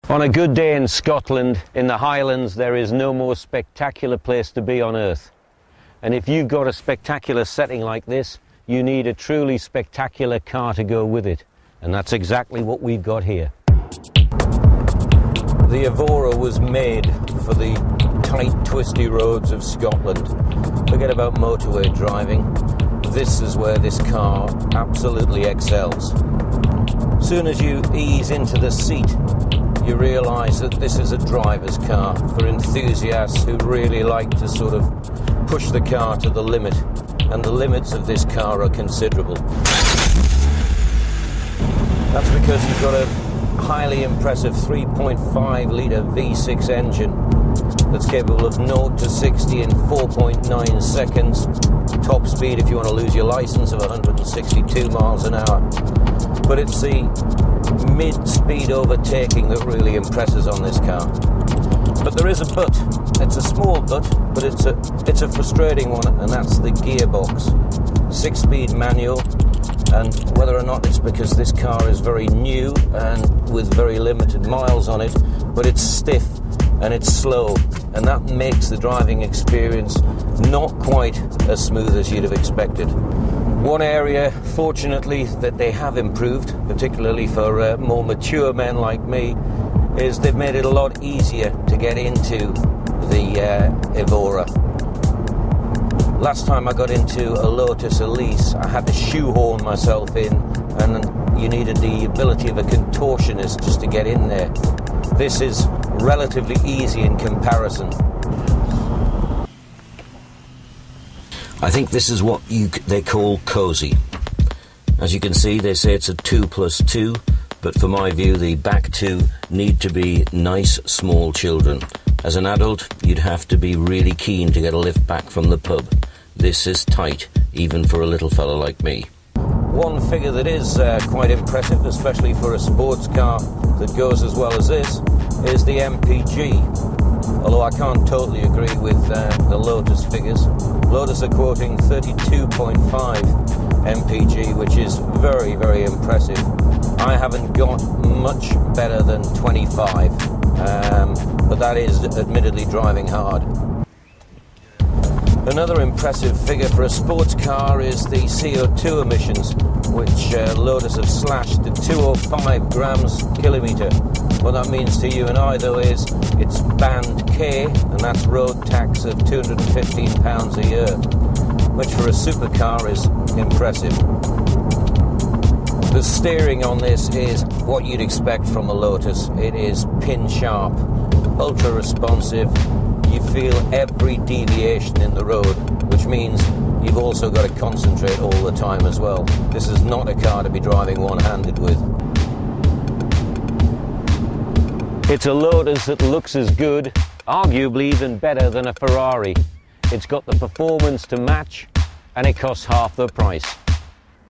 On a good day in Scotland, in the Highlands, there is no more spectacular place to be on earth. And if you've got a spectacular setting like this, you need a truly spectacular car to go with it. And that's exactly what we've got here. The Evora was made for the tight, twisty roads of Scotland. Forget about motorway driving. This is where this car absolutely excels. Soon as you ease into the seat, you realise that this is a driver's car for enthusiasts who really like to sort of push the car to the limit, and the limits of this car are considerable. That's because you've got a highly impressive 3.5 litre V6 engine that's capable of 0 to 60 in 4.9 seconds. Top speed, if you want to lose your licence, of 162 miles an hour. But it's the mid-speed overtaking that really impresses on this car. But there is a but. It's a small but it's a frustrating one, and that's the gearbox. 6-speed manual, and whether or not it's because this car is very new and with very limited miles on it, but it's stiff and it's slow, and that makes the driving experience not quite as smooth as you'd have expected. One area, fortunately, that they have improved, particularly for more mature men like me, is they've made it a lot easier to get into the Evora. Last time I got into a Lotus Elise, I had to shoehorn myself in, and you needed the ability of a contortionist just to get in there. This is relatively easy in comparison. I think this is what they call cosy. As you can see, they say it's a 2+2, but for my view, the back two need to be nice, small children. As an adult, you'd have to be really keen to get a lift back from the pub. This is tight, even for a little fella like me. One figure that is quite impressive, especially for a sports car that goes as well as this, is the MPG. Although I can't totally agree with the Lotus figures. Lotus are quoting 32.5 MPG, which is very, very impressive. I haven't got much better than 25, but that is admittedly driving hard. Another impressive figure for a sports car is the CO2 emissions, which Lotus have slashed to 205 grams kilometre. What that means to you and I, though, is it's band K, and that's road tax of £215 a year, which for a supercar is impressive. The steering on this is what you'd expect from a Lotus. It is pin sharp, ultra responsive. You feel every deviation in the road, which means you've also got to concentrate all the time as well. This is not a car to be driving one-handed with. It's a Lotus that looks as good, arguably even better than a Ferrari. It's got the performance to match, and it costs half the price.